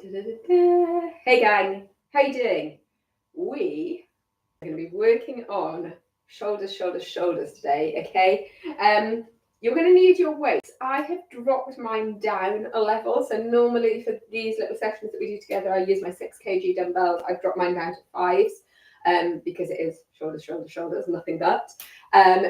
Da-da-da-da. Hey gang, how you doing? We are going to be working on shoulders, shoulders, shoulders today, okay? You're going to need your weights. I have dropped mine down a level, so normally for these little sessions that we do together, I use my 6 kg dumbbells. I've dropped mine down to 5s because it is shoulders, shoulders, shoulders, nothing but.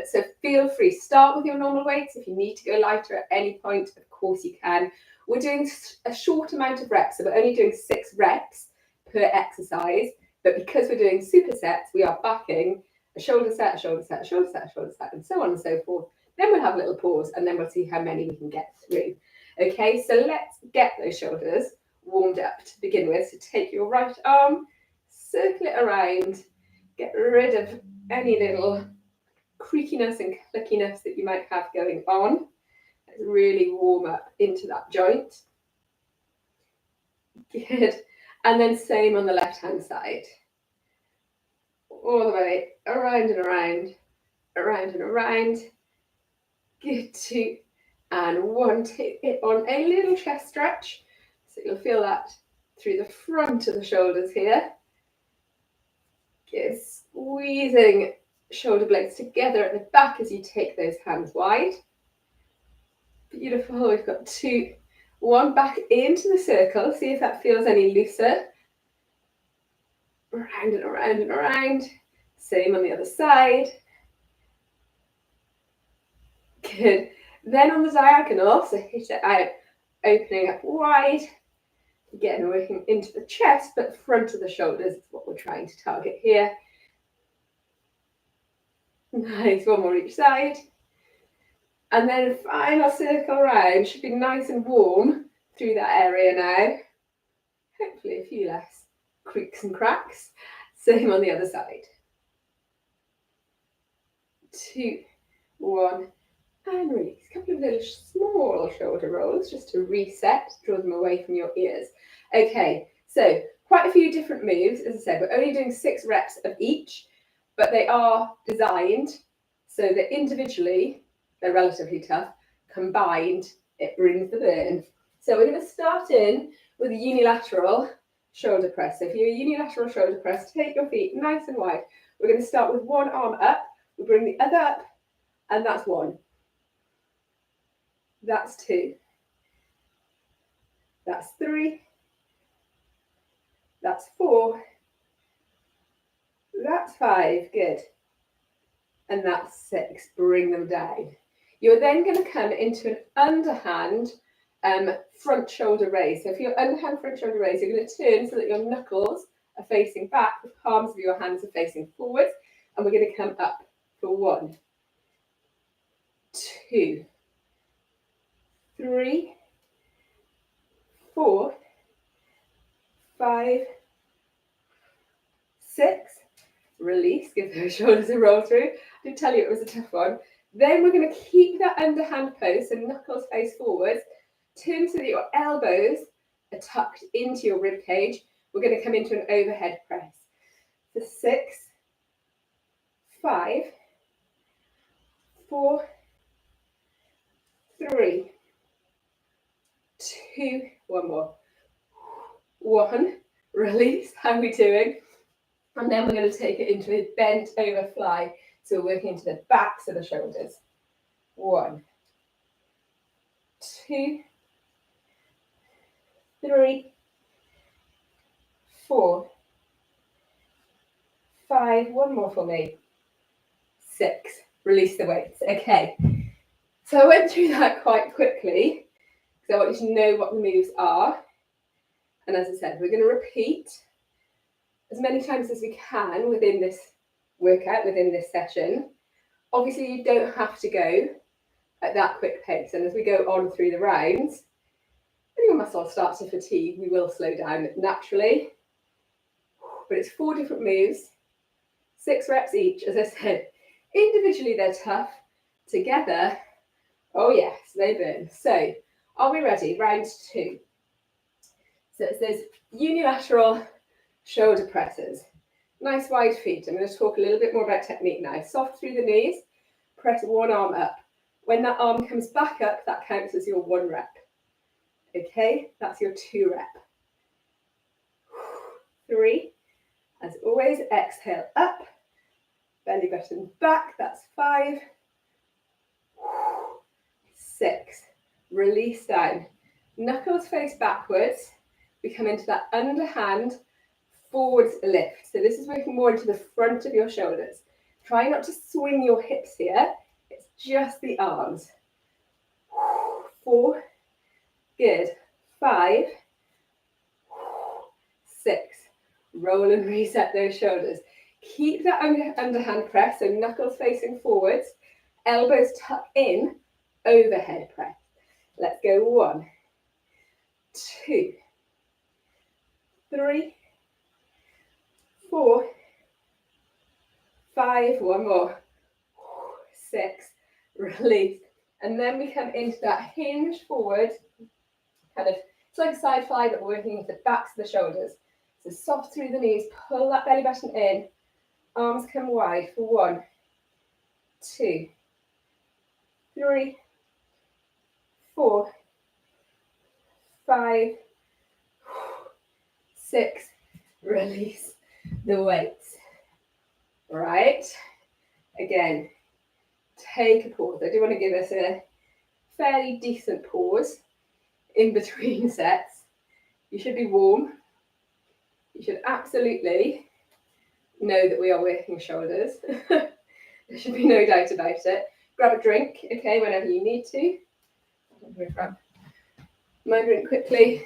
So feel free, start with your normal weights. If you need to go lighter at any point, of course you can. We're doing a short amount of reps, so we're only doing 6 reps per exercise, but because we're doing supersets, we are backing a shoulder set, a shoulder set, a shoulder set, a shoulder set, and so on and so forth. Then we'll have a little pause, and then we'll see how many we can get through. Okay, so let's get those shoulders warmed up to begin with. So take your right arm, circle it around, get rid of any little creakiness and clickiness that you might have going on. Let's really warm up into that joint. Good. And then same on the left-hand side. All the way around and around, around and around. Good, 2 and 1. Take it on a little chest stretch. So you'll feel that through the front of the shoulders here. Good. Squeezing shoulder blades together at the back as you take those hands wide. Beautiful. We've got 2, 1 back into the circle. See if that feels any looser. Around and around and around. Same on the other side. Good. Then on the diagonal, so hit it out, opening up wide. Again, working into the chest, but front of the shoulders is what we're trying to target here. Nice, 1 more each side. And then final circle around. Should be nice and warm through that area now. Hopefully a few less creaks and cracks. Same on the other side. 2, 1, and release. A couple of little small shoulder rolls just to reset, draw them away from your ears. Okay, so quite a few different moves. As I said, we're only doing 6 reps of each, but they are designed so that individually they're relatively tough. Combined, it brings the burn. So we're going to start in with a unilateral shoulder press. So if you're a unilateral shoulder press, take your feet nice and wide. We're going to start with one arm up. We bring the other up, and that's 1. That's 2. That's 3. That's 4. That's 5. Good. And that's 6. Bring them down. You're then going to come into an underhand front shoulder raise. So if you're underhand front shoulder raise, you're going to turn so that your knuckles are facing back, the palms of your hands are facing forwards, and we're going to come up for 1, 2, 3, 4, 5, 6. Release, give those shoulders a roll through. I did tell you it was a tough one. Then we're going to keep that underhand pose, so knuckles face forwards. Turn so that your elbows are tucked into your rib cage. We're going to come into an overhead press. For 6, 5, 4, 3, 2, 1 more. 1, release. How are we doing? And then we're going to take it into a bent over fly. So we're working into the backs of the shoulders. 1, 2, 3, 4, 5. 1 more for me. 6. Release the weights. Okay. So I went through that quite quickly because I want you to know what the moves are. And as I said, we're going to repeat as many times as we can within this workout, within this session. Obviously, you don't have to go at that quick pace. And as we go on through the rounds, when your muscle starts to fatigue, we will slow down naturally. But it's 4 different moves, 6 reps each. As I said, individually they're tough. Together, oh yes, they burn. So, are we ready? Round 2. So it's those unilateral shoulder presses. Nice wide feet. I'm going to talk a little bit more about technique now. Soft through the knees, press 1 arm up. When that arm comes back up, that counts as your 1 rep. Okay, that's your 2 rep. 3. As always, exhale up, belly button back, that's 5. 6. Release down. Knuckles face backwards. We come into that underhand forwards lift. So this is working more into the front of your shoulders. Try not to swing your hips here. It's just the arms. 4. Good. 5. 6. Roll and reset those shoulders. Keep that underhand press, so knuckles facing forwards, elbows tuck in, overhead press. Let's go. 1, 2, 3, 4, 5. One more. 6. Release. And then we come into that hinge forward, kind of, it's like a side fly, but we're working with the backs of the shoulders. So soft through the knees, pull that belly button in, arms come wide for 1, 2, 3, 4, 5, 6. Release the weights. Right. Again, take a pause. I do want to give us a fairly decent pause in between sets. You should be warm. You should absolutely know that we are working shoulders. There should be no doubt about it. Grab a drink, okay, whenever you need to. I'm going to grab my drink quickly.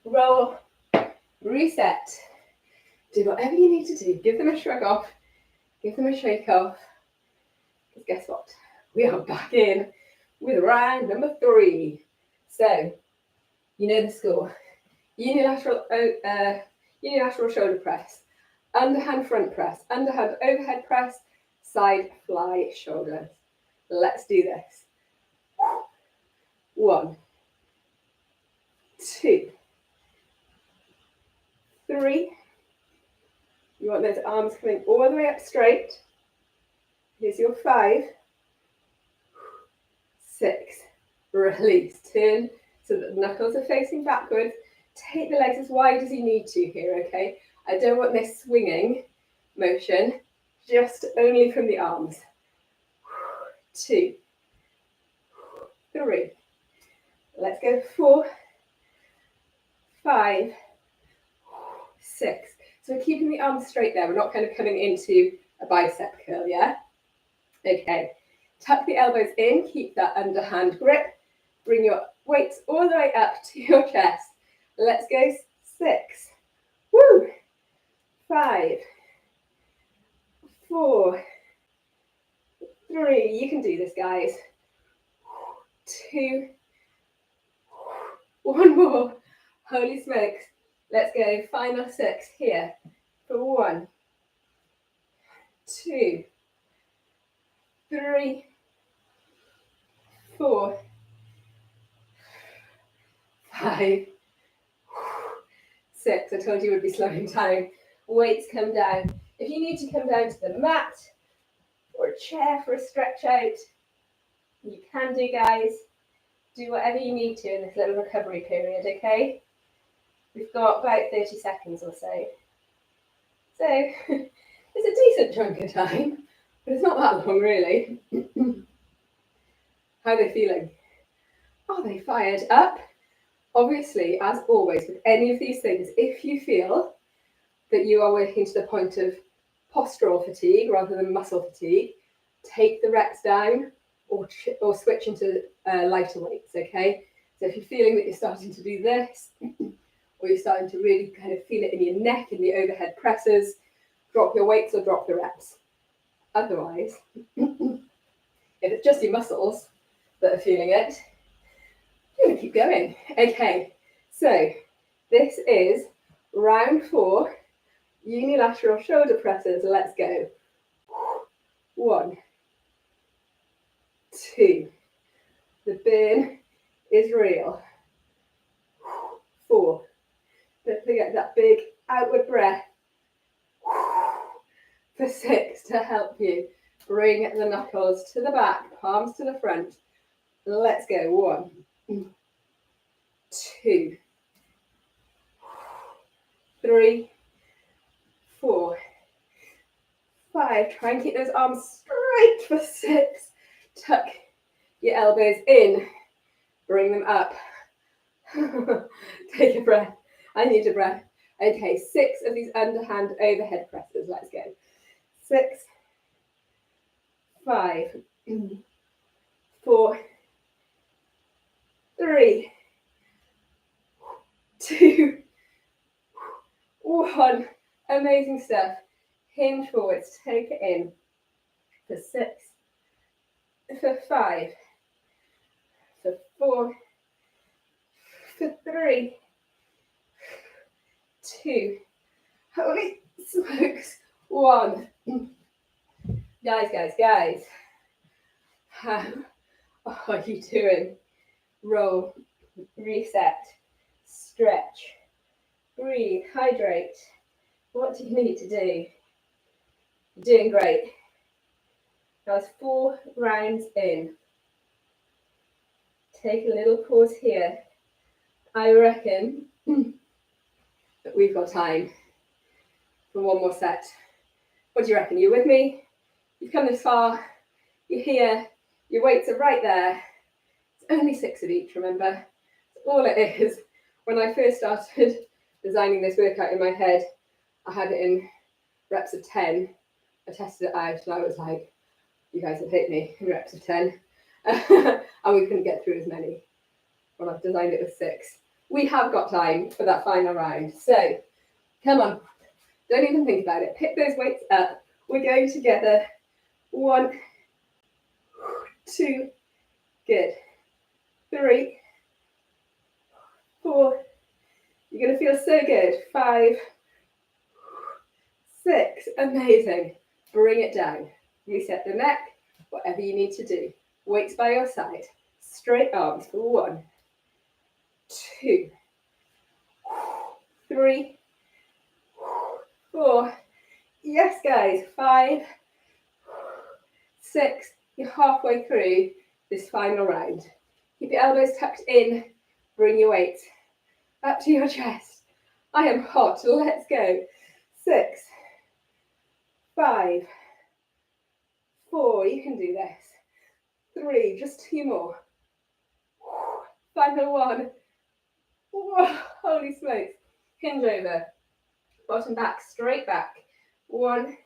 Roll, reset. Do whatever you need to do. Give them a shrug off. Give them a shake off. Because guess what? We are back in with round number 3. So, you know the score. Unilateral shoulder press, underhand front press, underhand overhead press, side fly shoulders. Let's do this. 1, 2, 3. You want those arms coming all the way up straight. Here's your 5, 6. Release. Turn so that the knuckles are facing backwards. Take the legs as wide as you need to here, okay? I don't want this swinging motion, just only from the arms. 2, 3. Let's go. 4, 5, 6. So we're keeping the arms straight there. We're not kind of coming into a bicep curl, yeah? Okay. Tuck the elbows in, keep that underhand grip. Bring your weights all the way up to your chest. Let's go. 6. Woo! 5, 4, 3. You can do this, guys. 2. 1 more. Holy smokes. Let's go. Final 6 here. For 1, 2, 3, 4, 5, 6. I told you it would be slowing down. Weights come down. If you need to come down to the mat or a chair for a stretch out, you can do, guys. Do whatever you need to in this little recovery period, okay? We've got about 30 seconds or so. So it's a decent chunk of time, but it's not that long really. How are they feeling? Are they fired up? Obviously, as always, with any of these things, if you feel that you are working to the point of postural fatigue rather than muscle fatigue, take the reps down or switch into lighter weights, okay? So if you're feeling that you're starting to do this, or you're starting to really kind of feel it in your neck, in the overhead presses, drop your weights or drop the reps. Otherwise, if it's just your muscles that are feeling it, you're going to keep going. Okay, so this is round 4, unilateral shoulder presses. Let's go. 1, 2. The burn is real. 4. Don't forget that big outward breath. For 6, to help you bring the knuckles to the back, palms to the front. Let's go. 1, 2, 3, 4, 5. Try and keep those arms straight for 6. Tuck your elbows in. Bring them up. Take a breath. I need a breath. Okay, 6 of these underhand overhead presses. Let's go. 6, 5, 4, 3, 2, 1. Amazing stuff. Hinge forwards. Take it in. For 6. For 5. For 4. For 3. 2. Holy smokes. 1. Guys. How are you doing? Roll, reset, stretch, breathe, hydrate. What do you need to do? You're doing great. That's 4 rounds in. Take a little pause here. I reckon that we've got time for one more set. What do you reckon? You with me? You've come this far. You're here. Your weights are right there. It's only 6 of each, remember? That's all it is. When I first started designing this workout in my head, I had it in reps of 10. I tested it out and I was like, you guys will hate me in reps of 10. And we couldn't get through as many when I've designed it with 6. We have got time for that final round. So, come on. Don't even think about it. Pick those weights up. We're going together. 1, 2, good. 3, 4. You're going to feel so good. 5, 6. Amazing. Bring it down. Reset the neck. Whatever you need to do. Weights by your side. Straight arms for 1, 2, 3, 4. Yes, guys. 5, 6. You're halfway through this final round. Keep your elbows tucked in. Bring your weight up to your chest. I am hot. Let's go. 6, 5, 4. You can do this. 3. Just 2 more. Final 1. Whoa, holy smokes. Hinge over. Bottom back, straight back. 1,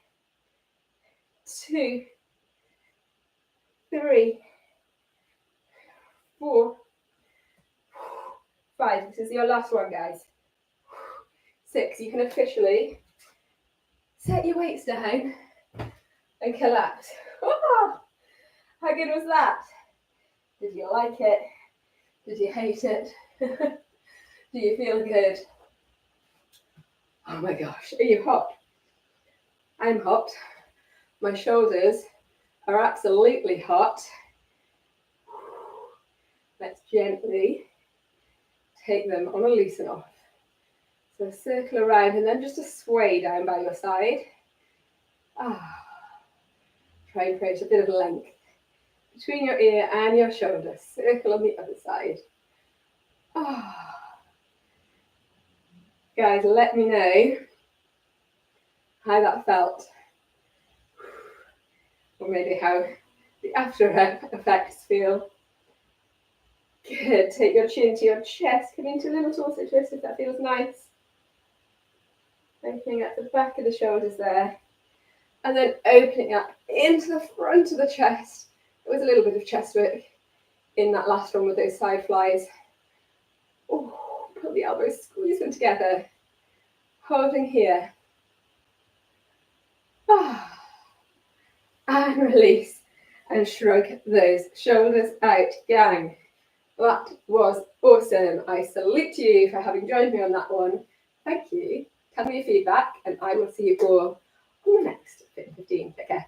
2, 3, 4, 5. This is your last one, guys. 6. You can officially set your weights down and collapse. Oh, how good was that? Did you like it? Did you hate it? Do you feel good? Oh my gosh, are you hot? I'm hot. My shoulders are absolutely hot. Let's gently take them on a loosen off. So circle around and then just a sway down by your side. Try and create a bit of length between your ear and your shoulder. Circle on the other side. Guys, let me know how that felt. Or maybe how the after effects feel. Good. Take your chin to your chest. Come into a little torso twist if that feels nice. Opening up the back of the shoulders there. And then opening up into the front of the chest. There was a little bit of chest work in that last one with those side flies. Oh, put the elbows, squeeze them together. Holding here. And release. And shrug those shoulders out, gang. That was awesome. I salute you for having joined me on that one. Thank you. Tell me your feedback, and I will see you all on the next Fit 15. Take care.